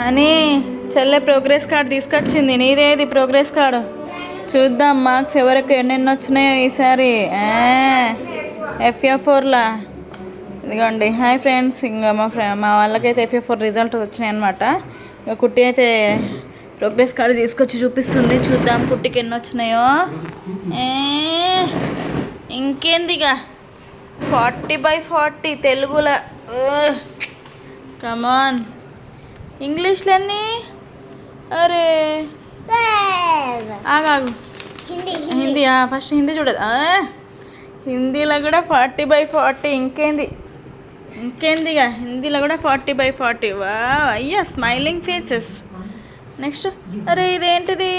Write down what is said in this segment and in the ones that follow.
అని చెల్లె progress card తీసుకొచ్చింది. నీదేది ప్రోగ్రెస్ కార్డు? చూద్దాం మార్క్స్ ఎవరికి ఎన్నెన్ని వచ్చినాయో ఈసారి. FF4లా ఇదిగోండి. హాయ్ ఫ్రెండ్స్, ఇంకా మా వాళ్ళకైతే FF4 రిజల్ట్ వచ్చినాయి అనమాట. ఇక కుట్టి అయితే ప్రోగ్రెస్ కార్డు తీసుకొచ్చి చూపిస్తుంది. చూద్దాం కుట్టికి ఎన్ని వచ్చినాయో. ఇంకేందిగా 40/40 తెలుగులో. కమాన్. ఇంగ్లీష్లో ఎన్ని? అరే ఆగాగు. హిందీ ఫస్ట్ హిందీ చూడదు. హిందీలో కూడా 40/40. ఇంకేందిగా హిందీలో కూడా 40/40. వా అయ్యా స్మైలింగ్ ఫేసెస్. నెక్స్ట్ అరే ఇదేంటిది?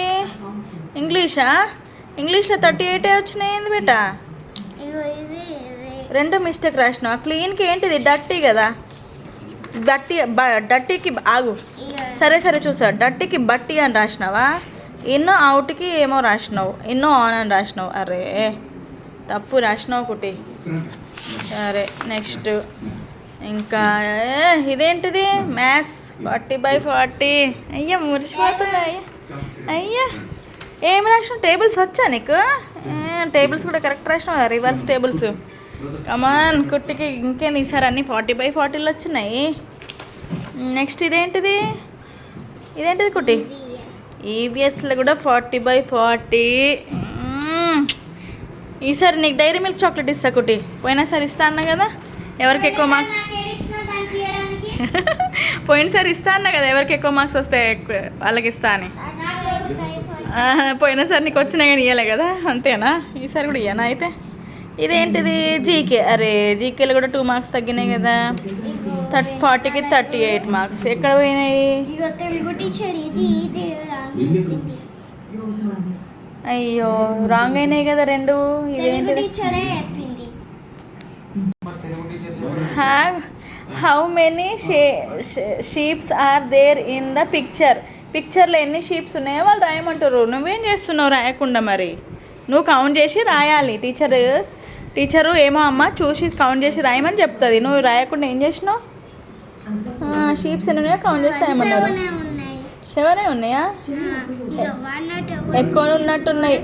ఇంగ్లీష్లో 38 వచ్చినాయి. ఏంది బేటా? 2 మిస్టేక్ రాసినావా? క్లీన్కి ఏంటిది? డర్టీ కదా. డట్టీకి ఆగు. సరే చూసా. డట్టీకి బట్టి అని రాసినావా? ఎన్నో అవుట్కి ఏమో రాసినావు, ఎన్నో ఆన్ అని రాసినావు. అరే తప్పు రాసినావు కుట్టి. సరే నెక్స్ట్ ఇంకా ఇదేంటిది? మ్యాథ్స్ 40/40. అయ్యా మురిసిపోతున్నా. అయ్యా ఏం రాసినావు? టేబుల్స్ వచ్చా నీకు? టేబుల్స్ కూడా కరెక్ట్ రాసినావు కదా, రివర్స్ టేబుల్స్. కమాన్ కుట్టికి ఇంకేంది ఈసారి అన్నీ 40/40 వచ్చినాయి. నెక్స్ట్ ఇదేంటిది కుట్టి? EVSలో కూడా 40/40. ఈసారి నీకు డైరీ మిల్క్ చాక్లెట్ ఇస్తా కుట్టి. పోయినసారి ఇస్తా అన్నా కదా ఎవరికి ఎక్కువ మార్క్స్. పోయినసారి ఇస్తా అన్నా కదా ఎవరికి ఎక్కువ మార్క్స్ వస్తే వాళ్ళకి ఇస్తా అని. పోయినసారి నీకు వచ్చినాయి కానీ ఇవ్వలే కదా, అంతేనా? ఈసారి కూడా ఇవ్వనా అయితే? ఇదేంటిది? జీకే. అరే జీకేలో కూడా 2 మార్క్స్ తగ్గినాయి కదా. 40కి 38 మార్క్స్ ఎక్కడ పోయినాయి? అయ్యో రాంగ్ అయినాయి కదా 2. ఇదేంటిది? How many sheeps are there in the పిక్చర్లో ఎన్ని షీప్స్ ఉన్నాయో వాళ్ళు రాయమంటారు. నువ్వేం చేస్తున్నావు రాయకుండా? మరి నువ్వు కౌంట్ చేసి రాయాలి. టీచరు ఏమో అమ్మ చూసి కౌంట్ చేసి రాయమని చెప్తుంది. నువ్వు రాయకుండా ఏం చేసినావు? షీప్స్ ఎన్ని ఉన్నాయో కౌంట్ చేసి రాయమన్నారు. 7 ఉన్నాయా? ఎక్కువ ఉన్నట్టున్నాయి.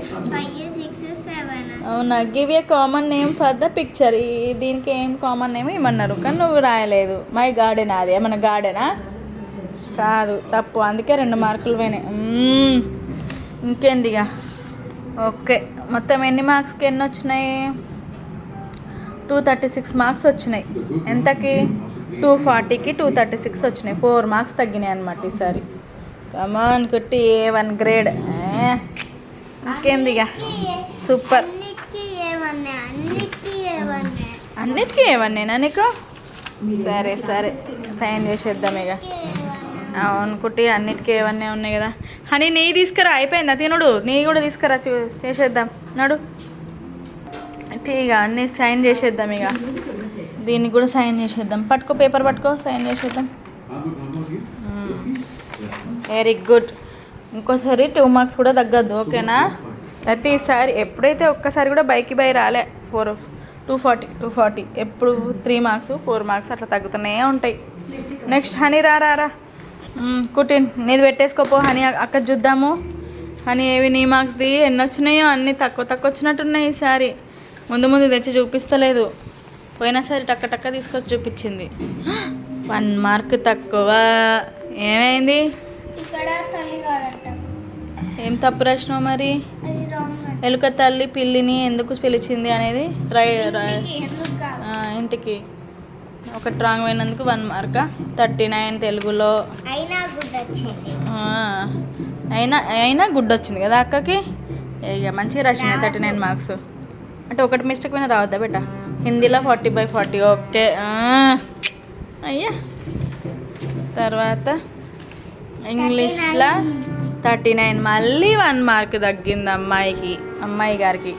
అవునా? Give a common name for the picture. దీనికి ఏం కామన్ నేమ్ ఇమ్మన్నారు కానీ నువ్వు రాయలేదు. My garden. అది ఏమన్నా గార్డెనా? కాదు, తప్పు. అందుకే 2 మార్కులు పోయినాయి. ఇంకేందిగా? ఓకే మొత్తం ఎన్ని మార్క్స్కి ఎన్ని వచ్చినాయి? 236 మార్క్స్ వచ్చినాయి. ఎంతకి? 240కి 236 వచ్చినాయి. 4 మార్క్స్ తగ్గినాయి అన్నమాట ఈసారి. కమాన్ కుట్టి A1 గ్రేడ్. ఇంకేందిగా? సూపర్. అన్నిటికీ ఏమన్నా నీకు? సరే సైన్ చేసేద్దాం ఇక. అవును కుట్టి అన్నిటికీ ఏమన్నా ఉన్నాయి కదా. హనీ నెయ్యి తీసుకురా. అయిపోయిందా తినుడు? నెయ్యి కూడా తీసుకురా, చేసేద్దాం. నడు ఇక అన్నీ సైన్ చేసేద్దాం. ఇక దీనికి కూడా సైన్ చేసేద్దాం. పట్టుకో, పేపర్ పట్టుకో, సైన్ చేసేద్దాం. Very good. ఇంకోసారి 2 మార్క్స్ కూడా తగ్గద్దు, ఓకేనా? ప్రతిసారి ఎప్పుడైతే ఒక్కసారి కూడా బైకి బై రాలే 240 ఎప్పుడు 3 మార్క్స్ 4 మార్క్స్ అట్లా తగ్గుతూనే ఉంటాయి. నెక్స్ట్ హనీ రా కుటిన్ నీది పెట్టేసుకోపో. హనీ అక్కడ చూద్దాము. హనీ ఏవి నీ మార్క్స్ది ఎన్ని వచ్చినాయో అన్నీ తక్కువ వచ్చినట్టున్నాయి ఈసారి. ముందు తెచ్చి చూపిస్తలేదు. పోయినసారి టక్క తీసుకొచ్చి చూపించింది. 1 మార్క్ తక్కువ. ఏమైంది? ఏం తప్పు రాసినావు మరి? ఎలుక తల్లి పిల్లిని ఎందుకు పిలిచింది అనేది ఇంటికి ఒకటి రాంగ్ అయినందుకు 1 మార్క్. 39 తెలుగులో. అయినా గుడ్ వచ్చింది కదా అక్కకి. ఇక మంచిగా రాసింది 39 మార్క్స్. అంటే ఒకటి మిస్టేక్ అయినా రావద్దా బేట? హిందీలో 40/40. ఓకే. అయ్యా తర్వాత ఇంగ్లీష్లో 39. మళ్ళీ 1 మార్క్ తగ్గింది అమ్మాయి గారికి.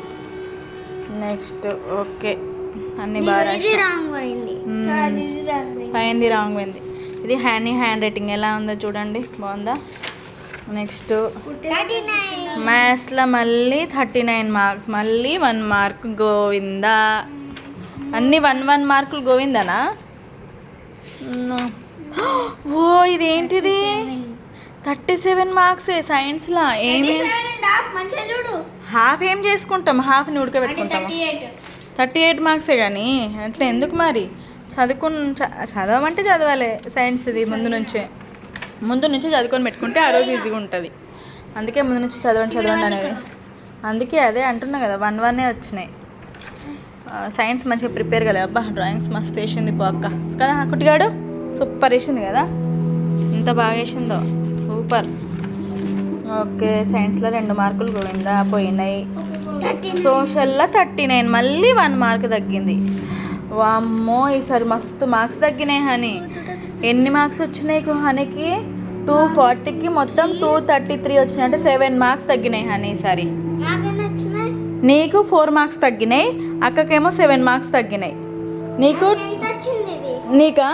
నెక్స్ట్ ఓకే అన్నీ బాగా పైంది రాంగ్ పోయింది. ఇది హ్యాండ్ రైటింగ్ ఎలా ఉందో చూడండి, బాగుందా? నెక్స్ట్ మ్యాథ్స్లో మళ్ళీ 39 మార్క్స్, మళ్ళీ 1 మార్క్ గోవిందా. అన్నీ 1 మార్కులు గోవిందనా? ఓ ఇదేంటిది? 37 మార్క్సే సైన్స్లో. ఏమి హాఫ్ ఏం చేసుకుంటాం, హాఫ్ని ఉడకబెట్టుకుంటాం. 38 మార్క్సే కానీ అట్లా ఎందుకు మరి? చదవమంటే చదవాలి సైన్స్ది ముందు నుంచే చదువుకొని పెట్టుకుంటే ఆ రోజు ఈజీగా ఉంటుంది. అందుకే ముందు నుంచి చదవండి అనేది. అందుకే అదే అంటున్నా కదా, 1-1 వచ్చినాయి. సైన్స్ మంచిగా ప్రిపేర్ కాలే. అబ్బా డ్రాయింగ్స్ మస్తు వేసింది అక్క కదా, కుట్టిగాడు సూపర్ వేసింది కదా, ఎంత బాగా వేసిందో, సూపర్. ఓకే, సైన్స్లో 2 మార్కులు పోయినాయి. సోషల్లో 39, మళ్ళీ 1 మార్క్ తగ్గింది. వామ్మో, ఈసారి మస్తు మార్క్స్ తగ్గినాయి హనీ. ఎన్ని మార్క్స్ వచ్చినాయి హనీకి? 240కి మొత్తం 233 వచ్చినాయి, అంటే 7 మార్క్స్ తగ్గినాయి హనీ ఈసారి. నీకు 4 మార్క్స్ తగ్గినాయి, అక్కకేమో 7 మార్క్స్ తగ్గినాయి. నీకా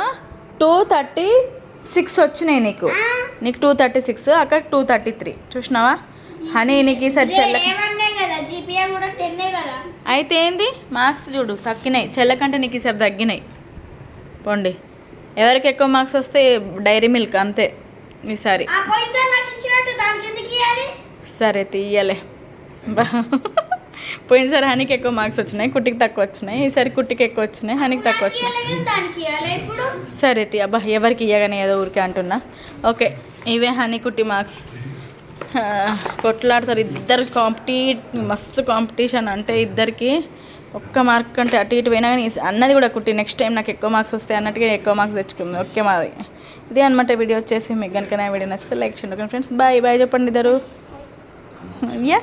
236 వచ్చినాయి. నీకు 236, అక్కకి 233. చూసినావా హనీ? నీకు ఈసారి అయితే ఏంది మార్క్స్ చూడు తగ్గినాయి, చెల్లకంటే నీకు ఈసారి తగ్గినాయి. పోండి, ఎవరికి ఎక్కువ మార్క్స్ వస్తే డైరీ మిల్క్ అంతే ఈసారి. సరే తీయలే. పోయినసారి హనీకి ఎక్కువ మార్క్స్ వచ్చినాయి, కుట్టికి తక్కువ వచ్చినాయి. ఈసారి కుట్టికి ఎక్కువ వచ్చినాయి, హనీకి తక్కువ వచ్చినాయి. సరే తీ. అబ్బా ఎవరికి ఇయ్యగానే ఏదో ఊరికే అంటున్నా. ఓకే, ఇవే హనీ కుట్టి మార్క్స్. కొట్లాడతారు ఇద్దరు, మస్తు కాంపిటీషన్. అంటే ఇద్దరికి 1 మార్క్ కంటే అటు ఇటు పోయినా కానీ అన్నది కూడా కుట్టి నెక్స్ట్ టైం నాకు ఎక్కువ మార్క్స్ వస్తాయి అన్నట్టుగా ఎక్కువ మార్క్స్ తెచ్చుకుంది. ఓకే మరి ఇదే అనమాట వీడియో వచ్చేసి. మీకు కనుక నా వీడియో నచ్చితే లైక్ చేయండి ఫ్రెండ్స్. బాయ్ చెప్పండి ఇద్దరు. యా